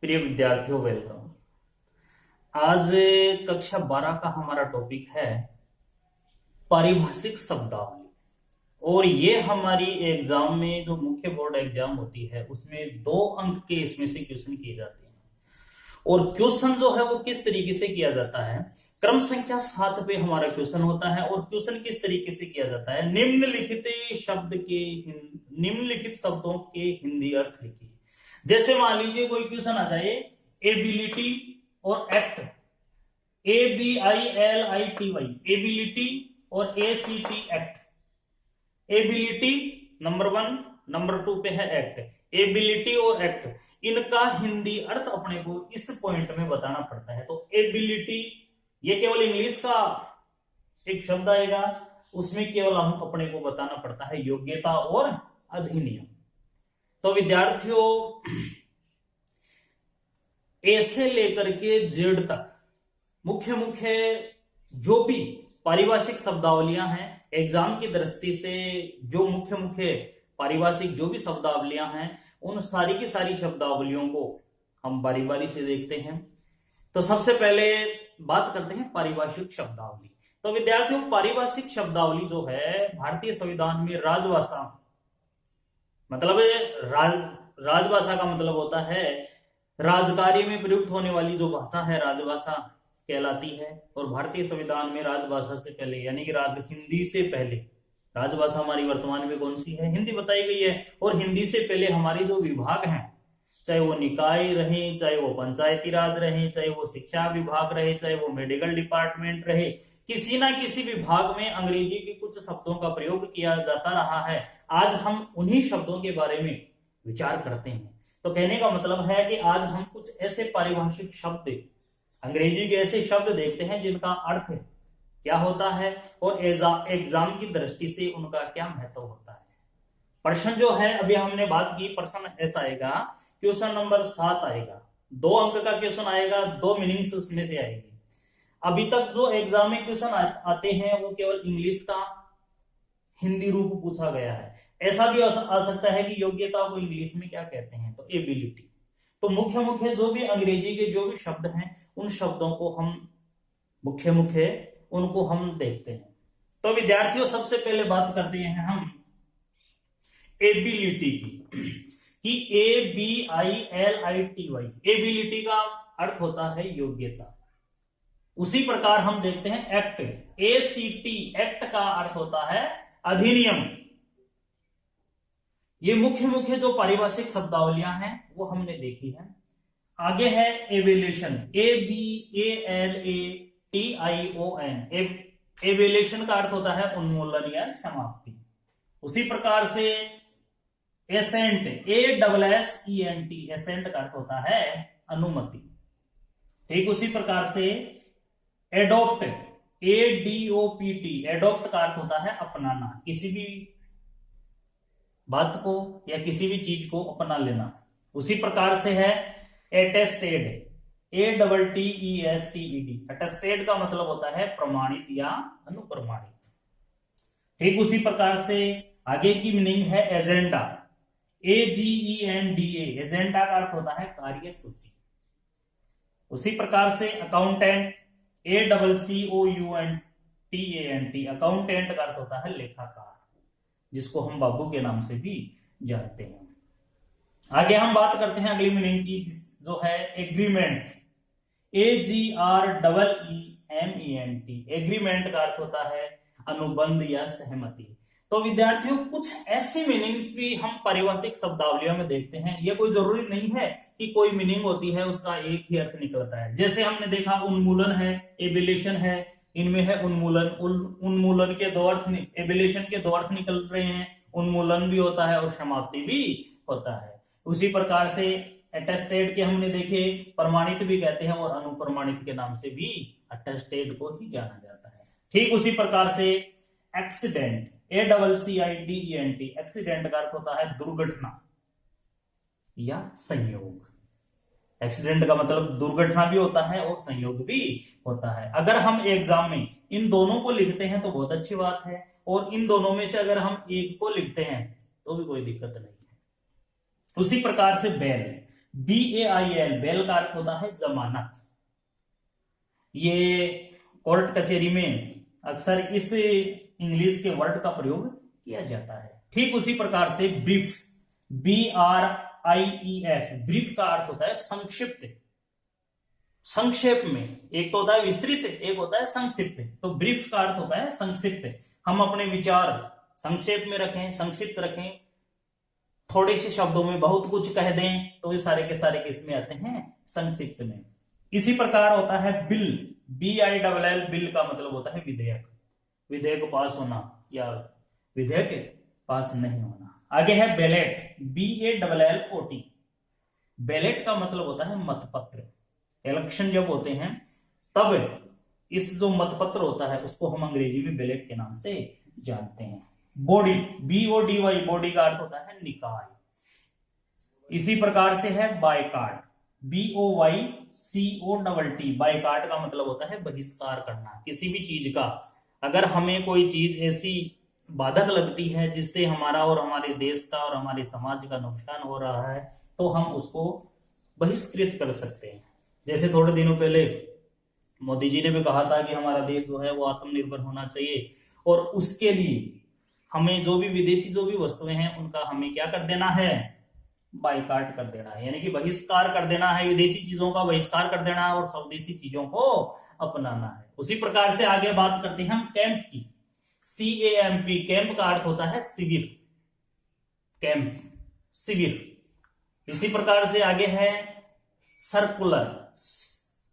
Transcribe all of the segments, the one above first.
प्रिय विद्यार्थियों, वेलकम। आज कक्षा 12 का हमारा टॉपिक है पारिभाषिक शब्दावली। और ये हमारी एग्जाम में जो मुख्य बोर्ड एग्जाम होती है उसमें 2 अंक के इसमें से क्वेश्चन किए जाते हैं। और क्वेश्चन जो है वो किस तरीके से किया जाता है, क्रम संख्या 7 पे हमारा क्वेश्चन होता है। और क्वेश्चन किस तरीके से किया जाता है, निम्नलिखित शब्दों के हिंदी अर्थ लिखिए। जैसे मान लीजिए कोई क्वेश्चन आ जाए एबिलिटी और एक्ट, ABILITY, एबिलिटी और ACT, act. Ability number 1, number 2 पे है एक्ट। एबिलिटी और एक्ट, इनका हिंदी अर्थ अपने को इस पॉइंट में बताना पड़ता है। तो एबिलिटी ये केवल इंग्लिश का एक शब्द आएगा, उसमें केवल हम अपने को बताना पड़ता है योग्यता और अधिनियम। तो विद्यार्थियों, ए से लेकर के जेड तक मुख्य जो भी पारिभाषिक शब्दावलियां हैं, एग्जाम की दृष्टि से जो मुख्य पारिभाषिक जो भी शब्दावलियां हैं, उन सारी की सारी शब्दावलियों को हम बारी बारी से देखते हैं। तो सबसे पहले बात करते हैं पारिभाषिक शब्दावली। तो विद्यार्थियों, पारिभाषिक शब्दावली जो है भारतीय संविधान में राजभाषा, मतलब राजभाषा का मतलब होता है राजकार्य में प्रयुक्त होने वाली जो भाषा है, राजभाषा कहलाती है। और भारतीय संविधान में राजभाषा से पहले यानी कि हिंदी से पहले, राजभाषा हमारी वर्तमान में कौन सी है, हिंदी बताई गई है। और हिंदी से पहले हमारे जो विभाग हैं, चाहे वो निकाय रहे, चाहे वो पंचायती राज रहे, चाहे वो शिक्षा विभाग रहे, चाहे वो मेडिकल डिपार्टमेंट रहे, किसी ना किसी विभाग में अंग्रेजी के कुछ शब्दों का प्रयोग किया जाता रहा है। आज हम उन्हीं शब्दों के बारे में विचार करते हैं। तो कहने का मतलब है कि आज हम कुछ ऐसे पारिभाषिक शब्द, अंग्रेजी के ऐसे शब्द देखते हैं जिनका अर्थ क्या होता है और एग्जाम की दृष्टि से उनका क्या महत्व होता है। प्रश्न जो है अभी हमने बात की, प्रश्न ऐसा आएगा, क्वेश्चन नंबर 7 आएगा, 2 अंक का क्वेश्चन आएगा, 2 मीनिंग्स उसमें से आएगी। अभी तक जो एग्जाम में क्वेश्चन आते हैं वो केवल इंग्लिश का हिंदी रूप पूछा गया है। ऐसा भी आ सकता है कि योग्यता को इंग्लिश में क्या कहते हैं, तो एबिलिटी। तो मुख्य जो भी अंग्रेजी के जो भी शब्द हैं, उन शब्दों को हम उनको हम देखते हैं। तो विद्यार्थियों, सबसे पहले बात करते हैं हम एबिलिटी की, कि ABILITY, एबिलिटी का अर्थ होता है योग्यता। उसी प्रकार हम देखते हैं एक्ट, ACT, एक्ट का अर्थ होता है अधिनियम। ये मुख्य जो पारिभाषिक शब्दावलियां हैं वो हमने देखी है। आगे है एवेल्यूशन, ABALATION, एवेल्यूशन का अर्थ होता है उन्मूलन या समाप्ति। उसी प्रकार से एसेंट, ASSENT, एसेंट का अर्थ होता है अनुमति। ठीक उसी प्रकार से एडॉप्ट, ADOPT, एडॉप्ट का अर्थ होता है अपनाना, किसी भी बात को या किसी भी चीज को अपना लेना। उसी प्रकार से है एटेस्टेड, ATTESTED, अटेस्टेड का मतलब होता है प्रमाणित या अनुप्रमाणित। ठीक उसी प्रकार से आगे की मीनिंग है एजेंडा, AGENDA, एजेंडा का अर्थ होता है कार्य सूची। उसी प्रकार से अकाउंटेंट, ACCOUNTANT, अकाउंटेंट का अर्थ होता है लेखाकार, जिसको हम बाबू के नाम से भी जानते हैं। आगे हम बात करते हैं अगली मीनिंग की, जो है एग्रीमेंट, AGREEMENT, एग्रीमेंट का अर्थ होता है अनुबंध या सहमति। तो विद्यार्थियों, कुछ ऐसी मीनिंग्स भी हम पारिभाषिक शब्दावलियों में देखते हैं। यह कोई जरूरी नहीं है कि कोई मीनिंग होती है उसका एक ही अर्थ निकलता है। जैसे हमने देखा उन्मूलन है, एबिलिशन है, इनमें है उन्मूलन के 2 अर्थ, एबिलिशन के 2 अर्थ निकल रहे हैं, उन्मूलन भी होता है और समाप्ति भी होता है। उसी प्रकार से अटेस्टेड के हमने देखे, प्रमाणित भी कहते हैं और अनुप्रमाणित के नाम से भी अटेस्टेड को ही जाना जाता है। ठीक उसी प्रकार से एक्सीडेंट, ACCIDENT, एक्सीडेंट का अर्थ होता है दुर्घटना या संयोग। एक्सीडेंट का मतलब दुर्घटना भी होता है और संयोग भी होता है। अगर हम एग्जाम में इन दोनों को लिखते हैं तो बहुत अच्छी बात है, और इन दोनों में से अगर हम एक को लिखते हैं तो भी कोई दिक्कत नहीं है। उसी प्रकार से बेल, BAIL, बेल का अर्थ होता है जमानत। ये कोर्ट कचहरी में अक्सर इस इंग्लिश के वर्ड का प्रयोग किया जाता है। ठीक उसी प्रकार से ब्रीफ, BRIEF, ब्रीफ का अर्थ होता है संक्षिप्त, संक्षेप में। एक तो होता है विस्तृत, एक होता है संक्षिप्त। तो ब्रीफ का अर्थ होता है संक्षिप्त। हम अपने विचार संक्षेप में रखें, संक्षिप्त रखें, थोड़े से शब्दों में बहुत कुछ कह दें, तो ये सारे के सारे किस में आते हैं? संक्षिप्त में। इसी प्रकार होता है बिल, BILL, बिल का मतलब होता है विधेयक, विधेयक पास होना या विधेयक पास नहीं होना। आगे है बैलेट, BALLOT, बैलेट का मतलब होता है मतपत्र। इलेक्शन जब होते हैं तब इस जो मतपत्र होता है उसको हम अंग्रेजी में बैलेट के नाम से जानते हैं। बॉडी, BODY, बॉडी का अर्थ होता है निकाय। इसी प्रकार से है बायकॉट, BOYCOTT, बायकॉट का मतलब होता है बहिष्कार करना किसी भी चीज का। अगर हमें कोई चीज ऐसी बाधक लगती है जिससे हमारा और हमारे देश का और हमारे समाज का नुकसान हो रहा है, तो हम उसको बहिष्कृत कर सकते हैं। जैसे थोड़े दिनों पहले मोदी जी ने भी कहा था कि हमारा देश जो है वो आत्मनिर्भर होना चाहिए, और उसके लिए हमें जो भी विदेशी जो भी वस्तुएं हैं उनका हमें क्या कर देना है? बाइकाट कर देना है, यानी कि बहिष्कार कर देना है। विदेशी चीजों का बहिष्कार कर देना है और स्वदेशी चीजों को अपनाना है। उसी प्रकार से आगे बात करते हैं हम कैंप की, CAMP, कैंप का अर्थ होता है शिविर, कैंप, शिविर। इसी प्रकार से आगे है सर्कुलर,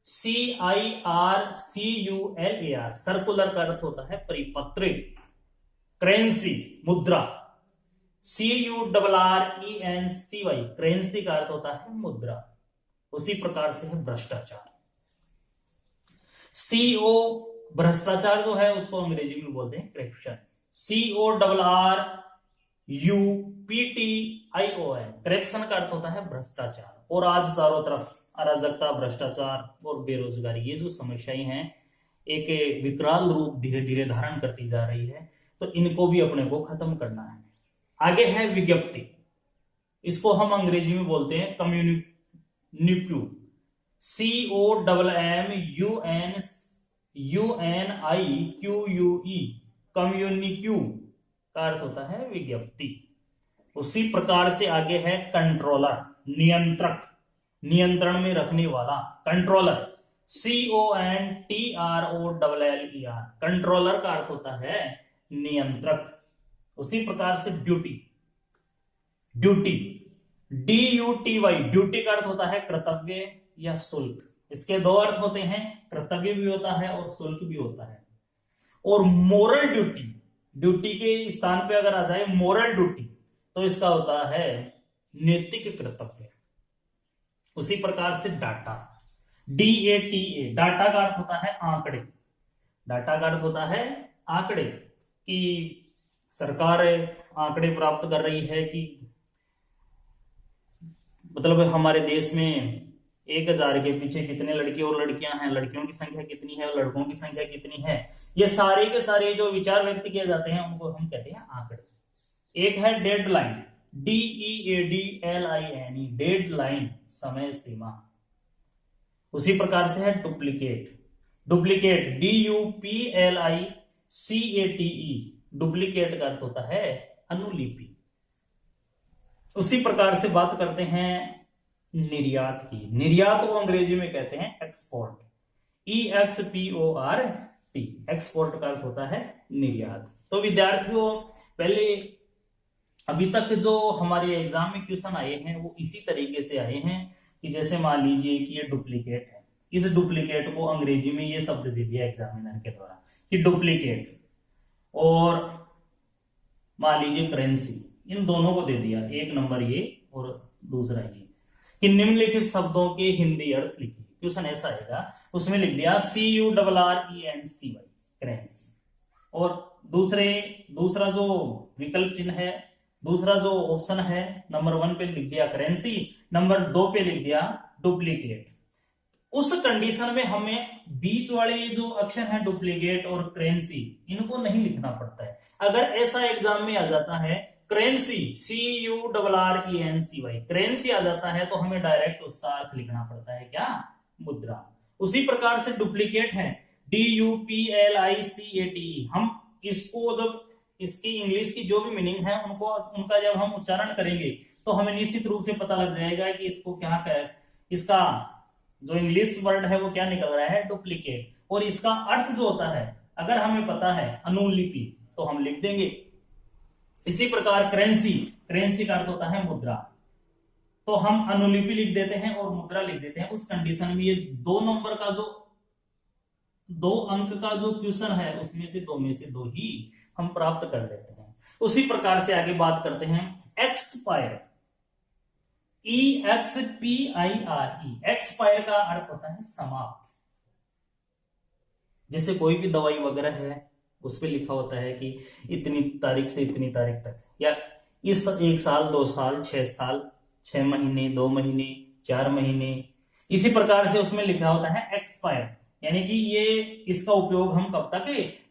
CIRCULAR, सर्कुलर का अर्थ होता है परिपत्र। करेंसी, मुद्रा, CURRENCY, करेंसी का अर्थ होता है मुद्रा। उसी प्रकार से है भ्रष्टाचार, CO, भ्रष्टाचार जो है उसको अंग्रेजी में बोलते हैं करप्शन, CORRUPTION, करप्शन का अर्थ होता है भ्रष्टाचार। और आज चारों तरफ अराजकता, भ्रष्टाचार और बेरोजगारी, ये जो समस्याएं हैं एक विकराल रूप धीरे धीरे धारण करती जा रही है, तो इनको भी अपने को खत्म करना है। आगे है विज्ञप्ति, इसको हम अंग्रेजी में बोलते हैं कम्युनिक्यू, COMMUNIQUE, कम्युनिक्यू का अर्थ होता है विज्ञप्ति। उसी प्रकार से आगे है कंट्रोलर, नियंत्रक, नियंत्रण में रखने वाला, कंट्रोलर, CONTROLLER, कंट्रोलर का अर्थ होता है नियंत्रक। उसी प्रकार से ड्यूटी, ड्यूटी, DUTY, ड्यूटी का अर्थ होता है कर्तव्य या शुल्क। इसके दो अर्थ होते हैं, कर्तव्य भी होता है और शुल्क भी होता है। और मोरल ड्यूटी, ड्यूटी के स्थान पे अगर आ जाए मोरल ड्यूटी, तो इसका होता है नैतिक कर्तव्य। उसी प्रकार से डाटा, DATA, डाटा का अर्थ होता है आंकड़े, डाटा का अर्थ होता है आंकड़े, कि सरकार आंकड़े प्राप्त कर रही है कि मतलब हमारे देश में 1000 के पीछे कितने लड़के और लड़कियां हैं, लड़कियों की संख्या कितनी है और लड़कों की संख्या कितनी है। ये सारे के सारे जो विचार व्यक्त किए जाते हैं उनको हम कहते हैं आंकड़े। एक है डेडलाइन, DEADLINE, डेडलाइन, समय सीमा। उसी प्रकार से है डुप्लीकेट, डुप्लीकेट, DUPLICATE, डुप्लीकेट का अर्थ होता है अनुलिपि। उसी प्रकार से बात करते हैं निर्यात की, निर्यात को अंग्रेजी में कहते हैं एक्सपोर्ट, EXPORT, एक्सपोर्ट का अर्थ होता है निर्यात। तो विद्यार्थियों, पहले अभी तक जो हमारे एग्जाम में क्वेश्चन आए हैं वो इसी तरीके से आए हैं कि जैसे मान लीजिए कि ये डुप्लीकेट है, इस डुप्लीकेट को अंग्रेजी में ये शब्द दे दिया एग्जामिनर के द्वारा कि डुप्लीकेट, और मान लीजिए करेंसी, इन दोनों को दे दिया, एक नंबर ये और दूसरा ये, कि निम्नलिखित शब्दों के हिंदी अर्थ लिखिए। क्वेश्चन ऐसा आएगा, उसमें लिख दिया CURRENCY, करेंसी। और दूसरा जो विकल्प चिन्ह है, दूसरा जो ऑप्शन है, नंबर 1 पे लिख दिया करेंसी, नंबर 2 पे लिख दिया डुप्लीकेट। उस कंडीशन में हमें बीच वाले ये जो अक्षर है डुप्लीकेट और करेंसी, इनको नहीं लिखना पड़ता है। अगर ऐसा एग्जाम में आ जाता है करेंसी, CURRENCY, करेंसी आ जाता है तो हमें डायरेक्ट उसका अर्थ लिखना पड़ता है क्या, मुद्रा। उसी प्रकार से डुप्लीकेट है, DUPLICATE। हम इसको जब इसकी इंग्लिश की जो भी मीनिंग है उनका जब हम उच्चारण करेंगे तो हमें निश्चित रूप से पता लग जाएगा कि इसको क्या कह, इसका जो इंग्लिश वर्ड है वो क्या निकल रहा है, डुप्लीकेट। और इसका अर्थ जो होता है अगर हमें पता है अनुलिपि तो हम लिख देंगे। इसी प्रकार करेंसी, करेंसी का अर्थ होता है मुद्रा, तो हम अनुलिपि लिख देते हैं और मुद्रा लिख देते हैं। उस कंडीशन में ये 2 नंबर का जो 2 अंक का जो क्वेश्चन है उसमें से 2 में से 2 ही हम प्राप्त कर लेते हैं। उसी प्रकार से आगे बात करते हैं एक्सपायर, EXPIRE। एक्सपायर का अर्थ होता है समाप्त। जैसे कोई भी दवाई वगैरह है उस पे लिखा होता है कि इतनी तारीख से इतनी तारीख तक, या इस 1 साल 2 साल 6 साल 6 महीने 2 महीने 4 महीने, इसी प्रकार से उसमें लिखा होता है एक्सपायर, यानी कि ये इसका उपयोग हम कब तक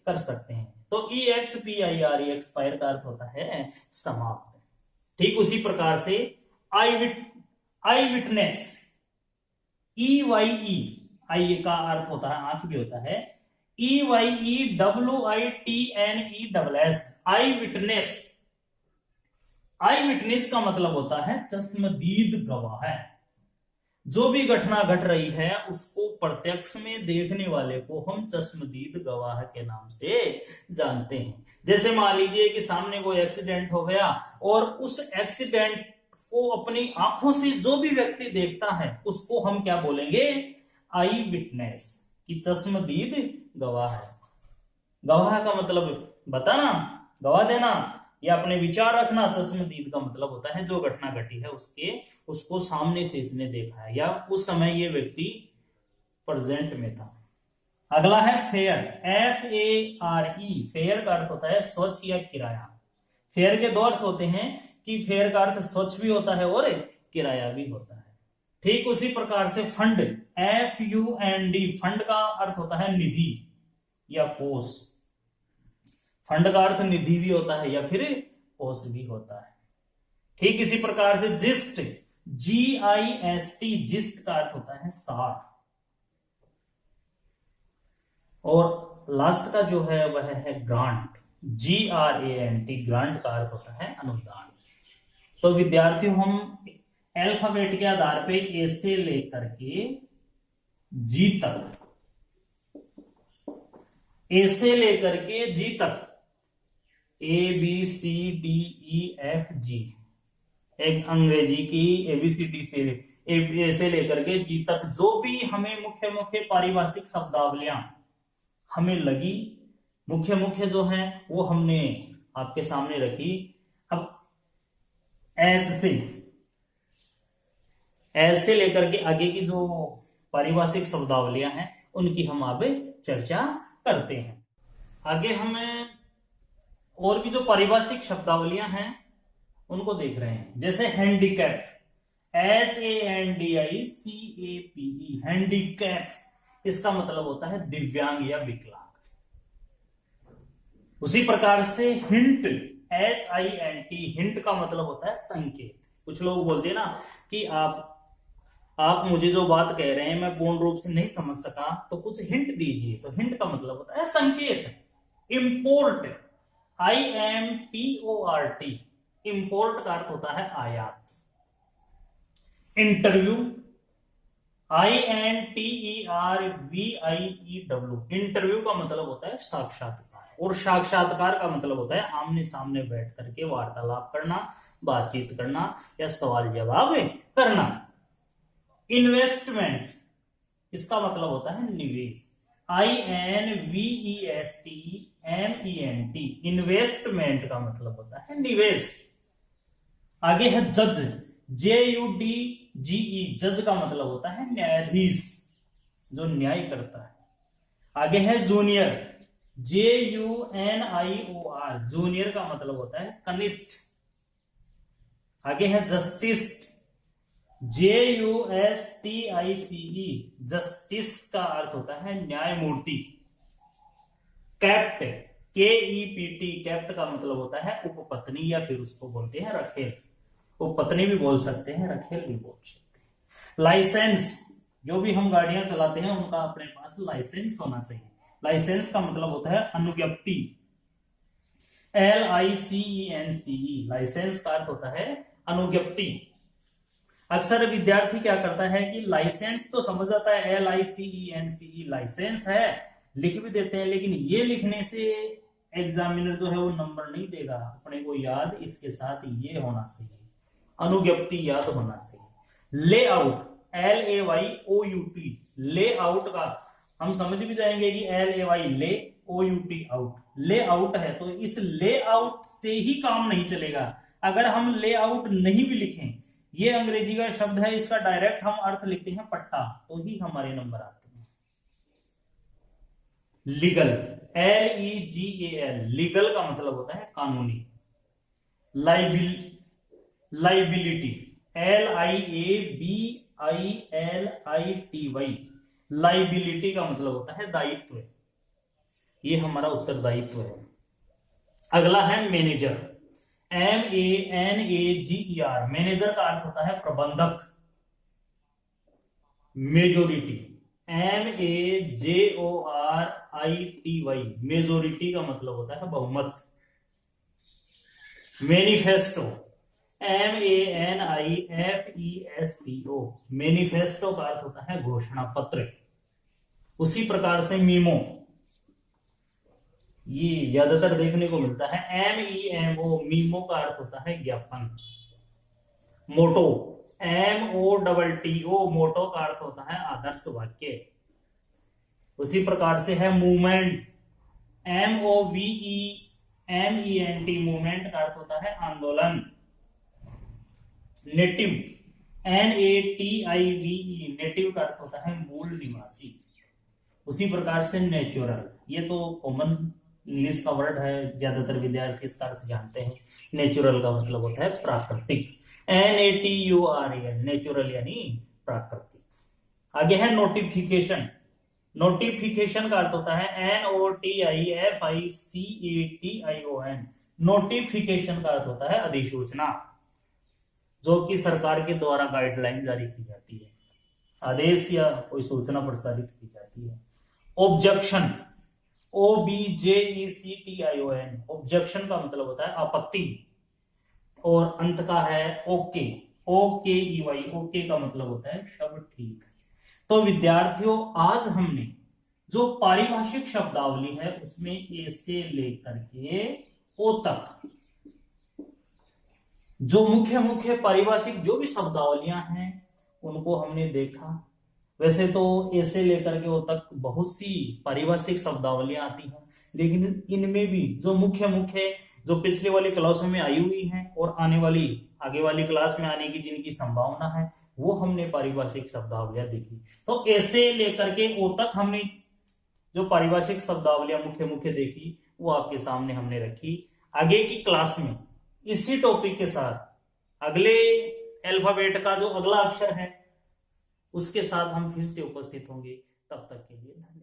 कर सकते हैं। तो EXPIRE एक्सपायर का अर्थ होता है समाप्त। ठीक उसी प्रकार से आई विटनेस, EYE, आई का अर्थ होता है आंख भी होता है, EYEWITNESS, आई विटनेस। आई विटनेस का मतलब होता है चश्मदीद गवाह है। जो भी घटना घट रही है उसको प्रत्यक्ष में देखने वाले को हम चश्मदीद गवाह के नाम से जानते हैं। जैसे मान लीजिए कि सामने कोई एक्सीडेंट हो गया और उस एक्सीडेंट को अपनी आंखों से जो भी व्यक्ति देखता है उसको हम क्या बोलेंगे, आई विटनेस, कि चश्मदीद गवाह है। गवाह का मतलब बताना, गवाह देना या अपने विचार रखना। चश्मदीद का मतलब होता है जो घटना घटी है उसको सामने से इसने देखा है या उस समय ये व्यक्ति प्रेजेंट में था। अगला है फेयर, FARE। फेयर का अर्थ होता है स्वच्छ या किराया। फेयर के 2 अर्थ होते हैं कि फेयर का अर्थ स्वच्छ भी होता है और किराया भी होता है। ठीक उसी प्रकार से फंड, FUND, फंड का अर्थ होता है निधि या कोष। फंड का अर्थ निधि भी होता है या फिर कोष भी होता है। ठीक इसी प्रकार से जिस्ट, GIST, जिस्ट का अर्थ होता है सार। और लास्ट का जो है वह है ग्रांट, GRANT, ग्रांट का अर्थ होता है अनुदान। तो विद्यार्थियों हम अल्फाबेट के आधार पे ए से लेकर के जी तक, ए से लेकर के जी तक, ABCDEFG, एक अंग्रेजी की ABCD से ए से लेकर के जी तक जो भी हमें मुख्य मुख्य पारिभाषिक शब्दावलियां हमें लगी, मुख्य मुख्य जो हैं वो हमने आपके सामने रखी। अब एच से लेकर के आगे की जो पारिभाषिक शब्दावलियां हैं उनकी हम अब चर्चा करते हैं। आगे हमें और भी जो पारिभाषिक शब्दावलियां हैं उनको देख रहे हैं। जैसे हैंडीकैप, HANDICAPE, हैंडीकैप, इसका मतलब होता है दिव्यांग या विकलांग। उसी प्रकार से हिंट, HINT, हिंट का मतलब होता है संकेत। कुछ लोग बोलते हैं ना कि आप मुझे जो बात कह रहे हैं मैं पूर्ण रूप से नहीं समझ सका तो कुछ हिंट दीजिए, तो हिंट का मतलब होता है संकेत। इंपोर्ट, IMPORT, इंपोर्ट का अर्थ होता है आयात। इंटरव्यू, INTERVIEW, इंटरव्यू का मतलब होता है साक्षात्कार, और साक्षात्कार का मतलब होता है आमने सामने बैठ करके वार्तालाप करना, बातचीत करना या सवाल जवाब करना। इन्वेस्टमेंट, इसका मतलब होता है निवेश, INVESTMENT, इन्वेस्टमेंट का मतलब होता है निवेश। आगे है जज, JUDGE, जज का मतलब होता है न्यायाधीश, जो न्याय करता है। आगे है जूनियर, JUNIOR, जूनियर का मतलब होता है कनिष्ठ। आगे है जस्टिस, JUSTICE, जस्टिस का अर्थ होता है न्यायमूर्ति। कैप्ट, KEPT, कैप्ट का मतलब होता है उपपत्नी, या फिर उसको बोलते हैं रखेल। उपपत्नी भी बोल सकते हैं, रखेल भी बोल सकते हैं। लाइसेंस, जो भी हम गाड़ियां चलाते हैं उनका अपने पास लाइसेंस होना चाहिए। लाइसेंस का मतलब होता है अनुज्ञप्ति, LICENCE, लाइसेंस का अर्थ होता है अनुज्ञप्ति। अक्सर विद्यार्थी क्या करता है कि लाइसेंस तो समझ आता है, LICENCE लाइसेंस है, लिख भी देते हैं, लेकिन ये लिखने से एग्जामिनर जो है वो नंबर नहीं देगा। अपने को याद इसके साथ ये होना चाहिए, अनुज्ञप्ति याद होना चाहिए। लेआउट, LAYOUT, लेआउट का हम समझ भी जाएंगे कि LAY ले, OUT आउट, लेआउट है, तो इस लेआउट से ही काम नहीं चलेगा। अगर हम लेआउट नहीं भी लिखें, ये अंग्रेजी का शब्द है, इसका डायरेक्ट हम अर्थ लिखते हैं पट्टा, तो ही हमारे नंबर आते हैं। लीगल, LEGAL, लीगल का मतलब होता है कानूनी। लाइबिलिटी, LIABILITY, लाइबिलिटी का मतलब होता है दायित्व, ये हमारा उत्तरदायित्व है। अगला है मैनेजर, MANAGER, मैनेजर का अर्थ होता है प्रबंधक। मेजोरिटी, MAJORITY, मेजोरिटी का मतलब होता है बहुमत। मैनिफेस्टो, MANIFESTO, मैनिफेस्टो का अर्थ होता है घोषणा पत्र। उसी प्रकार से मीमो, ये ज्यादातर देखने को मिलता है, MEMO, मीमो का अर्थ होता है ज्ञापन। मोटो, MOTTO, मोटो का अर्थ होता है आदर्श वाक्य। उसी प्रकार से है मूवमेंट, MOVEMENT, मूवमेंट का अर्थ होता है आंदोलन। नेटिव, NATIVE, नेटिव का अर्थ होता है मूल निवासी। उसी प्रकार से नेचुरल, ये तो कॉमन इंग्लिश का वर्ड है, ज्यादातर विद्यार्थी इसका अर्थ जानते हैं। नेचुरल का मतलब होता है प्राकृतिक, NATURAL, नेचुरल यानी प्राकृतिक। आगे है नोटिफिकेशन, नोटिफिकेशन का अर्थ होता है NOTIFICATION, नोटिफिकेशन का अर्थ होता है अधिसूचना, जो कि सरकार के द्वारा गाइडलाइन जारी की जाती है, आदेश या कोई सूचना प्रसारित की जाती है। ऑब्जेक्शन, OBJECTION, ऑब्जेक्शन का मतलब होता है आपत्ति, और अंत का है ओके, OKEY, ओके का मतलब होता है शब्द ठीक। तो विद्यार्थियों, आज हमने जो पारिभाषिक शब्दावली है उसमें ए से लेकर के ओ तक जो मुख्य मुख्य पारिभाषिक जो भी शब्दावलियां हैं उनको हमने देखा। वैसे तो ए से लेकर के ओ तक बहुत सी पारिभाषिक शब्दावलियां आती हैं, लेकिन इनमें भी जो मुख्य मुख्य जो पिछले वाली क्लासों में आई हुई हैं और आने वाली आगे वाली क्लास में आने की जिनकी संभावना है, वो हमने पारिभाषिक शब्दावलियां देखी। तो ए से लेकर के ओ तक हमने जो पारिभाषिक शब्दावलियां मुख्य मुख्य देखी वो आपके सामने हमने रखी। आगे की क्लास में इसी टॉपिक के साथ अगले अल्फाबेट का जो अगला अक्षर है उसके साथ हम फिर से उपस्थित होंगे। तब तक के लिए धन्यवाद।